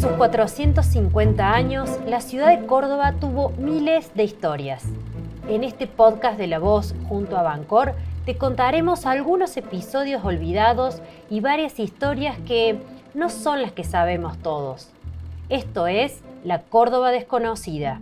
sus 450 años, la ciudad de Córdoba tuvo miles de historias. En este podcast de La Voz junto a Bancor te contaremos algunos episodios olvidados y varias historias que no son las que sabemos todos. Esto es La Córdoba Desconocida.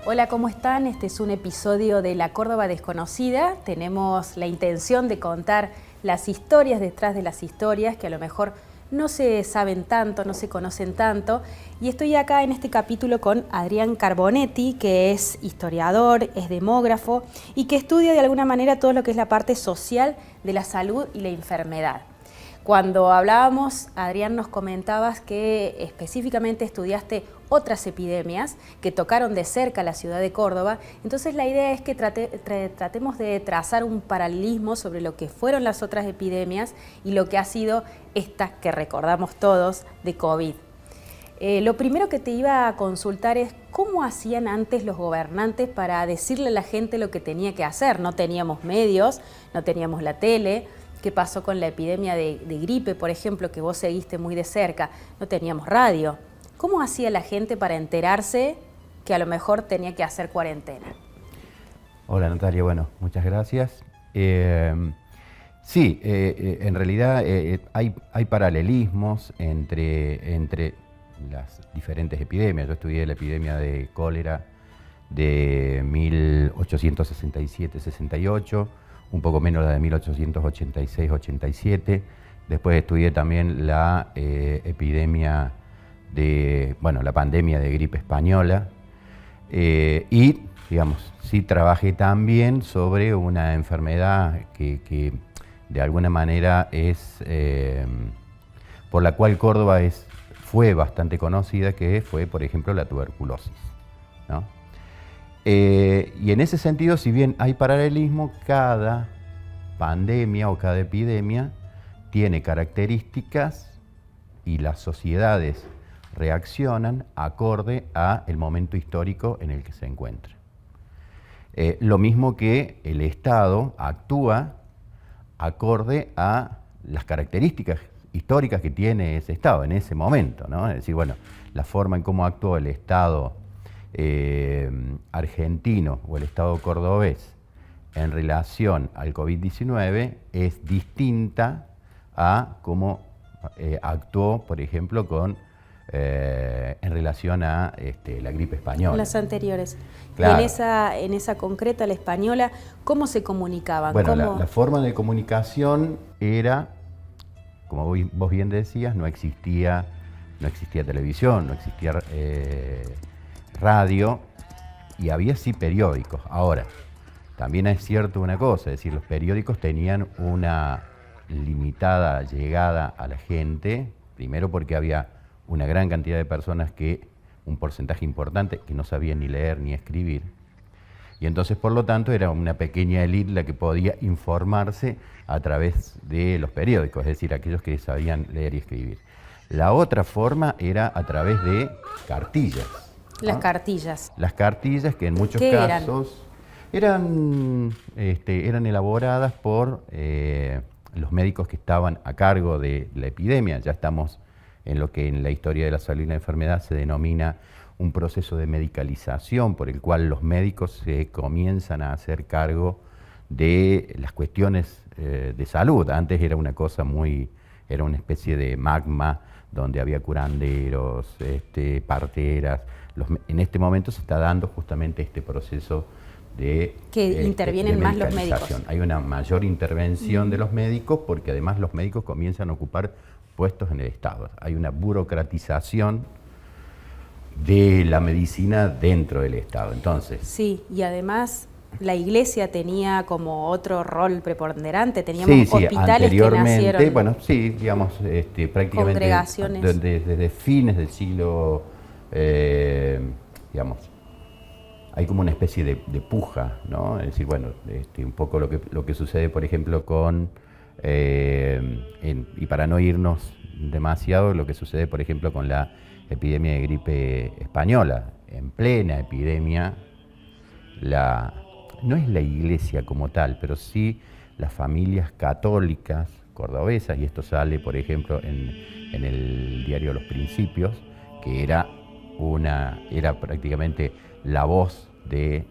Hola, ¿cómo están? Este es un episodio de La Córdoba Desconocida. Tenemos la intención de contar las historias detrás de las historias que a lo mejor no se saben tanto, no se conocen tanto. Y estoy acá en este capítulo con Adrián Carbonetti, que es historiador, es demógrafo y que estudia de alguna manera todo lo que es la parte social de la salud y la enfermedad. Cuando hablábamos, Adrián, nos comentabas que específicamente estudiaste otras epidemias que tocaron de cerca la ciudad de Córdoba. Entonces la idea es que tratemos de trazar un paralelismo sobre lo que fueron las otras epidemias y lo que ha sido esta que recordamos todos de COVID. Lo primero que te iba a consultar es cómo hacían antes los gobernantes para decirle a la gente lo que tenía que hacer. No teníamos medios, no teníamos la tele. ¿Qué pasó con la epidemia de gripe, por ejemplo, que vos seguiste muy de cerca? No teníamos radio. ¿Cómo hacía la gente para enterarse que a lo mejor tenía que hacer cuarentena? Hola Natalia, bueno, muchas gracias. En realidad hay paralelismos entre las diferentes epidemias. Yo estudié la epidemia de cólera de 1867-68, un poco menos la de 1886-87. Después estudié también la epidemia la pandemia de gripe española. Y, digamos, sí trabajé también sobre una enfermedad que de alguna manera por la cual Córdoba fue bastante conocida, que fue, por ejemplo, la tuberculosis, ¿no? Y en ese sentido, si bien hay paralelismo, cada pandemia o cada epidemia tiene características y las sociedades reaccionan acorde al momento histórico en el que se encuentra. Lo mismo que el Estado actúa acorde a las características históricas que tiene ese Estado en ese momento, ¿no? Es decir, bueno, la forma en cómo actuó el Estado argentino o el Estado cordobés en relación al COVID-19 es distinta a cómo actuó, por ejemplo, en relación a la gripe española. Las anteriores. Claro. Y en esa concreta, la española, ¿cómo se comunicaban? Bueno, la forma de comunicación era, como vos bien decías, no existía televisión, no existía radio, y había sí periódicos. Ahora, también es cierto una cosa, es decir, los periódicos tenían una limitada llegada a la gente, primero porque había una gran cantidad de personas un porcentaje importante, que no sabían ni leer ni escribir. Y entonces, por lo tanto, era una pequeña élite la que podía informarse a través de los periódicos, es decir, aquellos que sabían leer y escribir. La otra forma era a través de cartillas, ¿no? Las cartillas. Las cartillas que en muchos casos eran elaboradas por los médicos que estaban a cargo de la epidemia. Ya estamos en lo que en la historia de la salud y la enfermedad se denomina un proceso de medicalización, por el cual los médicos se comienzan a hacer cargo de las cuestiones de salud. Antes era una especie de magma donde había curanderos, parteras. En este momento se está dando justamente este proceso de intervienen más los médicos. Hay una mayor intervención de los médicos porque además los médicos comienzan a ocupar puestos en el Estado. Hay una burocratización de la medicina dentro del Estado. Entonces, sí, y además la Iglesia tenía como otro rol preponderante, teníamos hospitales que nacieron. Bueno, sí, digamos, prácticamente congregaciones. Desde fines del siglo, digamos, hay como una especie de puja, ¿no? Es decir, bueno, un poco lo que sucede, por ejemplo, y para no irnos demasiado, lo que sucede, por ejemplo, con la epidemia de gripe española. En plena epidemia, no es la Iglesia como tal, pero sí las familias católicas cordobesas, y esto sale, por ejemplo, en el diario Los Principios, que era prácticamente la voz de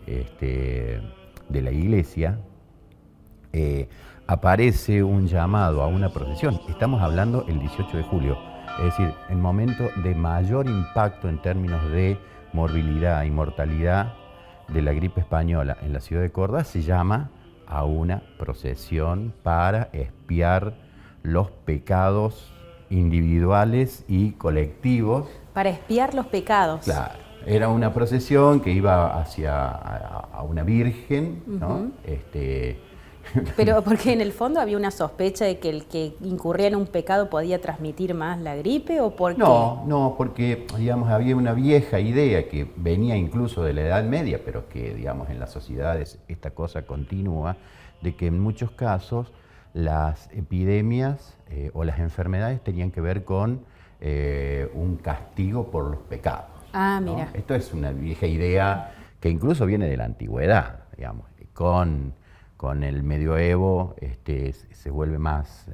la iglesia, aparece un llamado a una procesión. Estamos hablando el 18 de julio, es decir, el momento de mayor impacto en términos de morbilidad y mortalidad de la gripe española en la ciudad de Córdoba. Se llama a una procesión para expiar los pecados individuales y colectivos. Para expiar los pecados. Claro, era una procesión que iba hacia a una virgen, ¿no? Pero porque en el fondo había una sospecha de que el que incurría en un pecado podía transmitir más la gripe, ¿o por qué? No, porque, digamos, había una vieja idea que venía incluso de la Edad Media, pero que, digamos, en las sociedades esta cosa continúa, de que en muchos casos las epidemias o las enfermedades tenían que ver con un castigo por los pecados. Ah, ¿no? mira. Esto es una vieja idea que incluso viene de la antigüedad, digamos, con el medioevo se vuelve más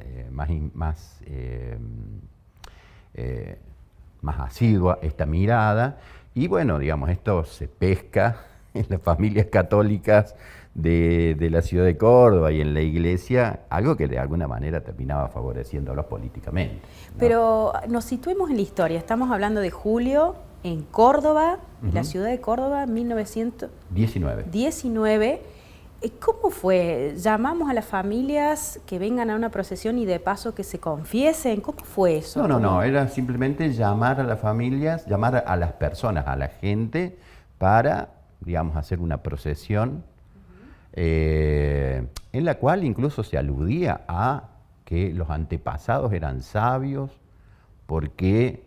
asidua esta mirada, y bueno, digamos, esto se pesca en las familias católicas de la ciudad de Córdoba y en la iglesia, algo que de alguna manera terminaba favoreciéndolos políticamente, ¿no? Pero nos situemos en la historia, estamos hablando de julio en Córdoba, la ciudad de Córdoba, 1919. ¿Cómo fue? ¿Llamamos a las familias que vengan a una procesión y de paso que se confiesen? ¿Cómo fue eso? No, era simplemente llamar a las familias, llamar a las personas, a la gente, para, digamos, hacer una procesión en la cual incluso se aludía a que los antepasados eran sabios, porque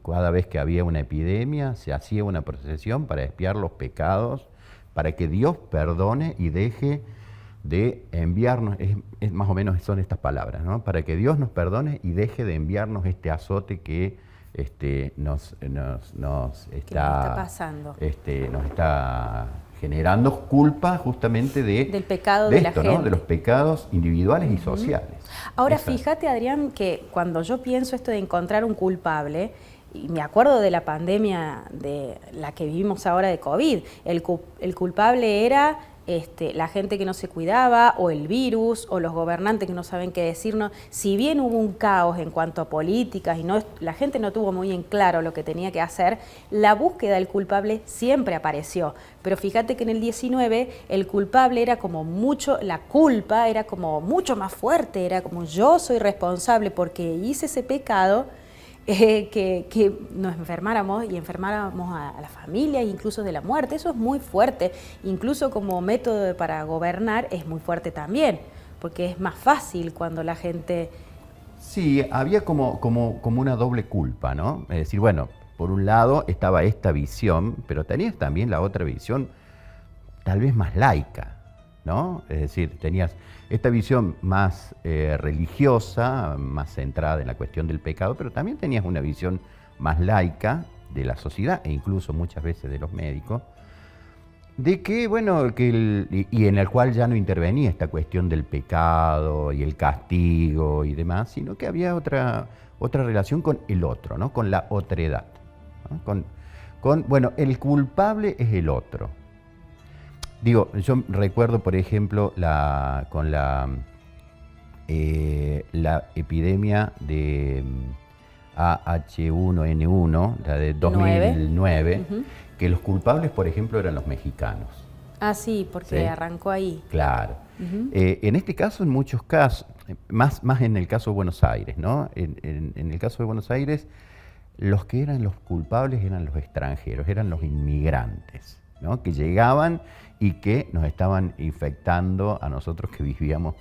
cada vez que había una epidemia se hacía una procesión para expiar los pecados, para que Dios perdone y deje de enviarnos, es más o menos son estas palabras, ¿no? Para que Dios nos perdone y deje de enviarnos este azote que nos está pasando. Nos está generando culpa justamente del pecado de de esto, la gente, ¿no? De los pecados individuales y sociales. Ahora, fíjate, Adrián, que cuando yo pienso esto de encontrar un culpable, y me acuerdo de la pandemia de la que vivimos ahora de COVID, el culpable era la gente que no se cuidaba, o el virus, o los gobernantes que no saben qué decirnos. Si bien hubo un caos en cuanto a políticas y la gente no tuvo muy en claro lo que tenía que hacer, la búsqueda del culpable siempre apareció. Pero fíjate que en el 19 el culpable era como mucho, la culpa era como mucho más fuerte, era como yo soy responsable porque hice ese pecado. Que nos enfermáramos y enfermáramos a la familia, incluso de la muerte. Eso es muy fuerte, incluso como método para gobernar es muy fuerte también, porque es más fácil cuando la gente... Sí, había como una doble culpa, ¿no? Es decir, bueno, por un lado estaba esta visión, pero tenías también la otra visión tal vez más laica, ¿no? Es decir, tenías esta visión más religiosa, más centrada en la cuestión del pecado, pero también tenías una visión más laica de la sociedad e incluso muchas veces de los médicos, de que, bueno, y en el cual ya no intervenía esta cuestión del pecado y el castigo y demás, sino que había otra relación con el otro, ¿no? Con la otredad, ¿no? Bueno, el culpable es el otro. Digo, yo recuerdo, por ejemplo, con la epidemia de AH1N1, la de 2009, que los culpables, por ejemplo, eran los mexicanos. Ah, sí, porque ¿sí? Arrancó ahí. Claro. En este caso, en muchos casos, más en el caso de Buenos Aires, ¿no? En el caso de Buenos Aires, los que eran los culpables eran los extranjeros, eran los inmigrantes, ¿no? Que llegaban y que nos estaban infectando a nosotros que vivíamos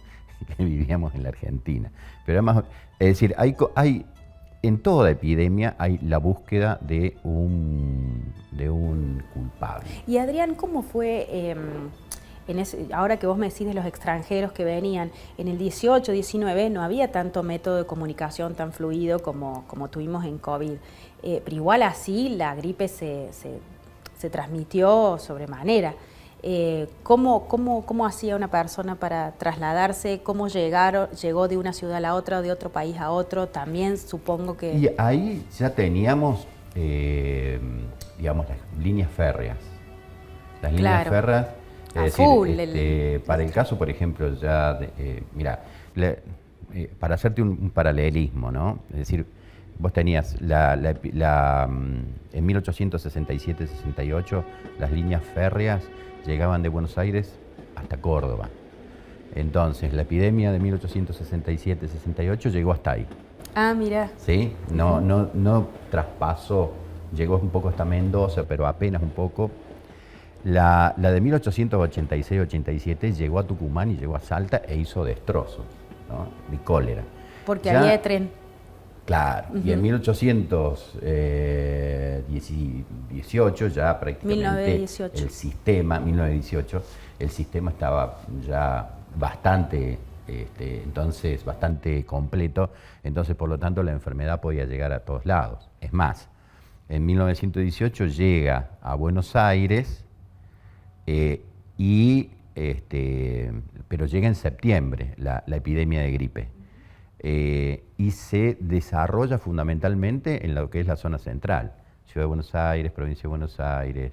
en la Argentina. Pero además, es decir, hay en toda epidemia hay la búsqueda de un culpable. Y Adrián, ¿cómo fue, ahora que vos me decís de los extranjeros que venían, en el 18, 19 no había tanto método de comunicación tan fluido como tuvimos en COVID, pero igual así la gripe se transmitió sobremanera. ¿Cómo hacía una persona para trasladarse? ¿Cómo llegó de una ciudad a la otra o de otro país a otro? También supongo que... Y ahí ya teníamos, digamos, las líneas férreas. Las líneas férreas, es decir, para el caso, por ejemplo, ya, mira, para hacerte un paralelismo, ¿no? Es decir, vos tenías en 1867-68 las líneas férreas llegaban de Buenos Aires hasta Córdoba. Entonces, la epidemia de 1867-68 llegó hasta ahí. Ah, mira. ¿Sí? No traspasó, llegó un poco hasta Mendoza, pero apenas un poco. La de 1886-87 llegó a Tucumán y llegó a Salta e hizo destrozos, ¿no? De cólera. Porque había tren. Claro, y en 1818 ya prácticamente 1918. 1918, el sistema estaba ya bastante, entonces bastante completo, entonces por lo tanto la enfermedad podía llegar a todos lados. Es más, en 1918 llega a Buenos Aires, pero llega en septiembre la epidemia de gripe. Y se desarrolla fundamentalmente en lo que es la zona central, Ciudad de Buenos Aires, Provincia de Buenos Aires,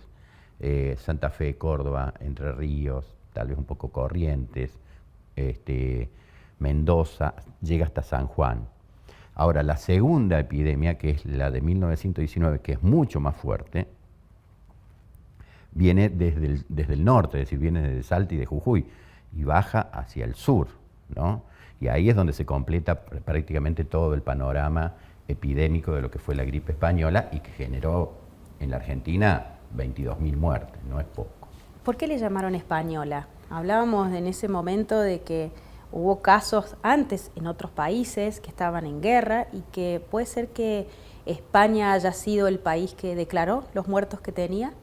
Santa Fe, Córdoba, Entre Ríos, tal vez un poco Corrientes, Mendoza, llega hasta San Juan. Ahora, la segunda epidemia, que es la de 1919, que es mucho más fuerte, viene desde el norte, es decir, viene desde Salta y de Jujuy, y baja hacia el sur, ¿no? Y ahí es donde se completa prácticamente todo el panorama epidémico de lo que fue la gripe española y que generó en la Argentina 22.000 muertes, no es poco. ¿Por qué le llamaron española? Hablábamos en ese momento de que hubo casos antes en otros países que estaban en guerra y que puede ser que España haya sido el país que declaró los muertos que tenía.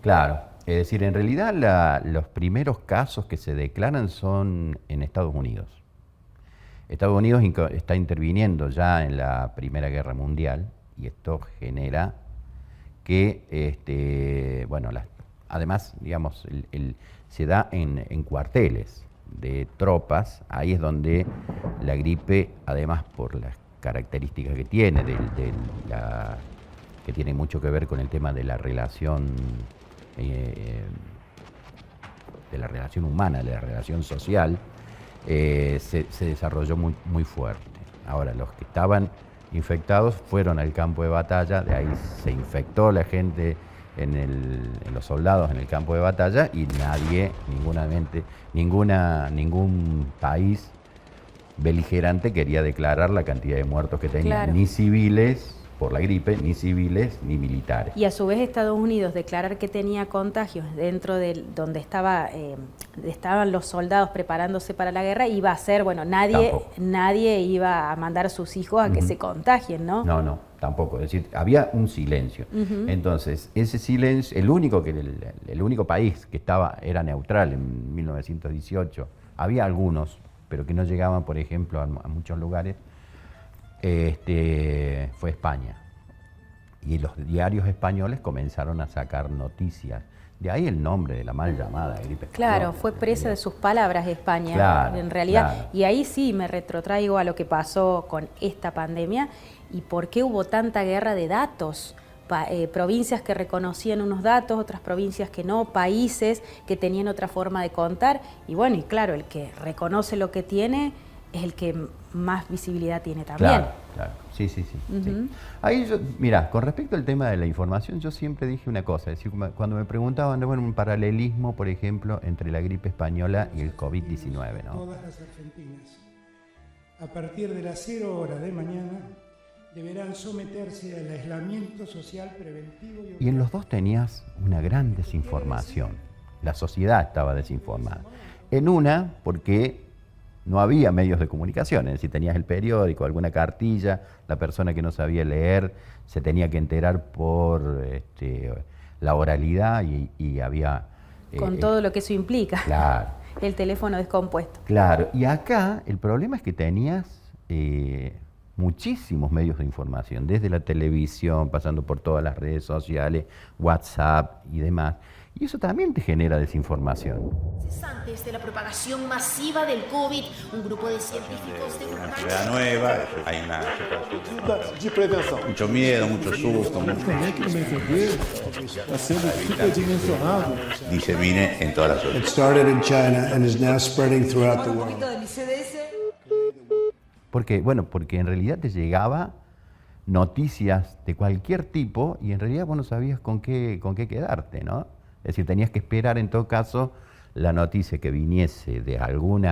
Claro, es decir, en realidad los primeros casos que se declaran son en Estados Unidos. Estados Unidos está interviniendo ya en la Primera Guerra Mundial y esto genera que, además, digamos, se da en cuarteles de tropas, ahí es donde la gripe, además por las características que tiene, que tiene mucho que ver con el tema de la relación humana, de la relación social, se desarrolló muy fuerte. Ahora, los que estaban infectados fueron al campo de batalla, de ahí se infectó la gente en los soldados en el campo de batalla y ningún país beligerante quería declarar la cantidad de muertos que tenía, claro, ni civiles por la gripe, ni civiles, ni militares. Y a su vez Estados Unidos declarar que tenía contagios dentro de donde estaban los soldados preparándose para la guerra, iba a ser, bueno, nadie iba a mandar a sus hijos a que se contagien, ¿no? No, tampoco. Es decir, había un silencio. Entonces, ese silencio, el único país que era neutral en 1918, había algunos, pero que no llegaban, por ejemplo, a muchos lugares, fue España. Y los diarios españoles comenzaron a sacar noticias. De ahí el nombre de la mal llamada gripe española. Claro, fue presa de sus palabras España, claro, en realidad. Claro. Y ahí sí me retrotraigo a lo que pasó con esta pandemia y por qué hubo tanta guerra de datos. Provincias que reconocían unos datos, otras provincias que no, países que tenían otra forma de contar. Y bueno, y claro, el que reconoce lo que tiene es el que más visibilidad tiene también. Claro. Sí. Sí. Ahí mira, con respecto al tema de la información, yo siempre dije una cosa, es decir, cuando me preguntaban, bueno, un paralelismo, por ejemplo, entre la gripe española y el COVID-19, ¿no? Todas las argentinas, a partir de las 0 horas de mañana, deberán someterse al aislamiento social preventivo. Y en los dos tenías una gran desinformación. La sociedad estaba desinformada. En una, porque no había medios de comunicación, es decir, tenías el periódico, alguna cartilla, la persona que no sabía leer se tenía que enterar por la oralidad y había... Con todo lo que eso implica. Claro. El teléfono descompuesto. Claro, y acá el problema es que tenías muchísimos medios de información, desde la televisión, pasando por todas las redes sociales, WhatsApp y demás. Y eso también te genera desinformación. Antes de la propagación masiva del COVID, un grupo de científicos de una enfermedad nueva, hay una situación de prevención. Mucho miedo, mucho susto, está siendo superdimensionado. Disemine en todas las zonas. It started in China and is now spreading throughout the world. Porque en realidad te llegaba noticias de cualquier tipo y en realidad vos no sabías con qué quedarte, ¿no? Es decir, tenías que esperar en todo caso la noticia que viniese de algún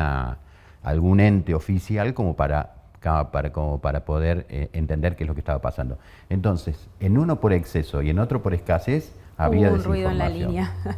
ente oficial como para poder entender qué es lo que estaba pasando. Entonces, en uno por exceso y en otro por escasez, había un ruido en la desinformación. línea.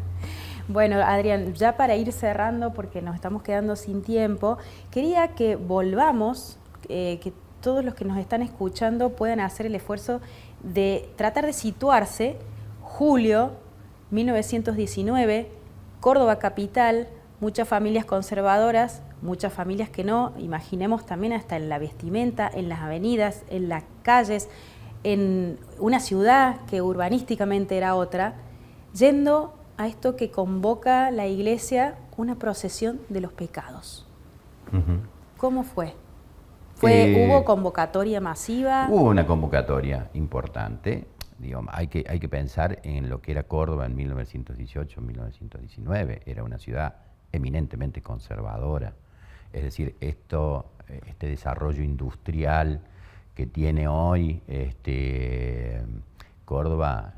Bueno, Adrián, ya para ir cerrando, porque nos estamos quedando sin tiempo, quería que volvamos, que todos los que nos están escuchando puedan hacer el esfuerzo de tratar de situarse. Julio 1919, Córdoba capital, muchas familias conservadoras, muchas familias que no, imaginemos también hasta en la vestimenta, en las avenidas, en las calles, en una ciudad que urbanísticamente era otra, yendo a esto que convoca la Iglesia, una procesión de los pecados. Uh-huh. ¿Cómo fue? ¿Hubo convocatoria masiva? Hubo una convocatoria importante. Digamos, hay que pensar en lo que era Córdoba en 1918, 1919. Era una ciudad eminentemente conservadora. Es decir, este desarrollo industrial que tiene hoy Córdoba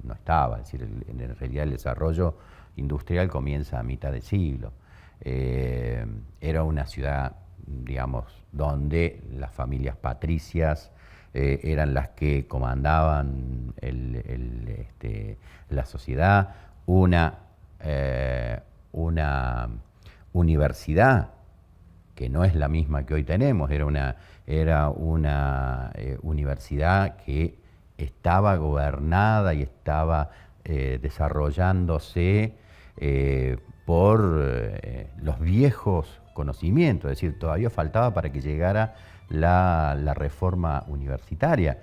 no estaba. Es decir, en realidad el desarrollo industrial comienza a mitad de siglo. Era una ciudad, digamos, donde las familias patricias eran las que comandaban la sociedad, una universidad que no es la misma que hoy tenemos, era una universidad que estaba gobernada y estaba desarrollándose por los viejos conocimientos, es decir, todavía faltaba para que llegara la reforma universitaria.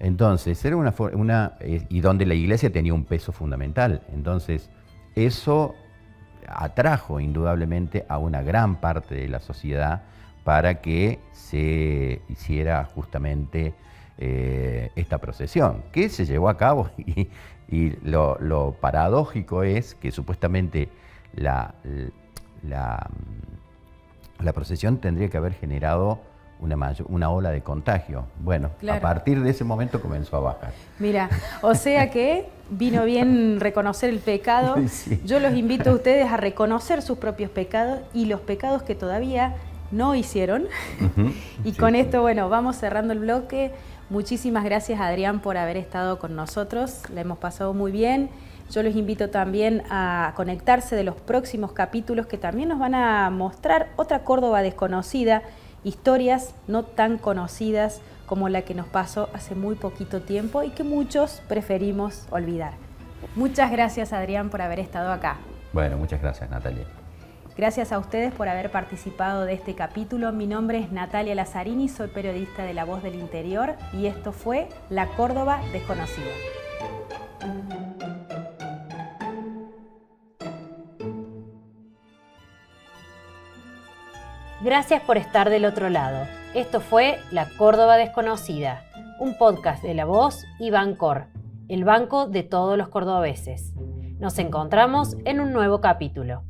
Entonces, era y donde la Iglesia tenía un peso fundamental. Entonces, eso atrajo indudablemente a una gran parte de la sociedad para que se hiciera justamente esta procesión, que se llevó a cabo y lo paradójico es que supuestamente la procesión tendría que haber generado una ola de contagio. Bueno, claro. A partir de ese momento comenzó a bajar. Mira, o sea que vino bien reconocer el pecado. Sí. Yo los invito a ustedes a reconocer sus propios pecados y los pecados que todavía no hicieron. Uh-huh. Y sí, con esto, bueno, vamos cerrando el bloque. Muchísimas gracias, Adrián, por haber estado con nosotros. La hemos pasado muy bien. Yo los invito también a conectarse de los próximos capítulos que también nos van a mostrar otra Córdoba desconocida, historias no tan conocidas como la que nos pasó hace muy poquito tiempo y que muchos preferimos olvidar. Muchas gracias, Adrián, por haber estado acá. Bueno, muchas gracias, Natalia. Gracias a ustedes por haber participado de este capítulo. Mi nombre es Natalia Lazzarini, soy periodista de La Voz del Interior y esto fue La Córdoba Desconocida. Gracias por estar del otro lado. Esto fue La Córdoba Desconocida, un podcast de La Voz y Bancor, el banco de todos los cordobeses. Nos encontramos en un nuevo capítulo.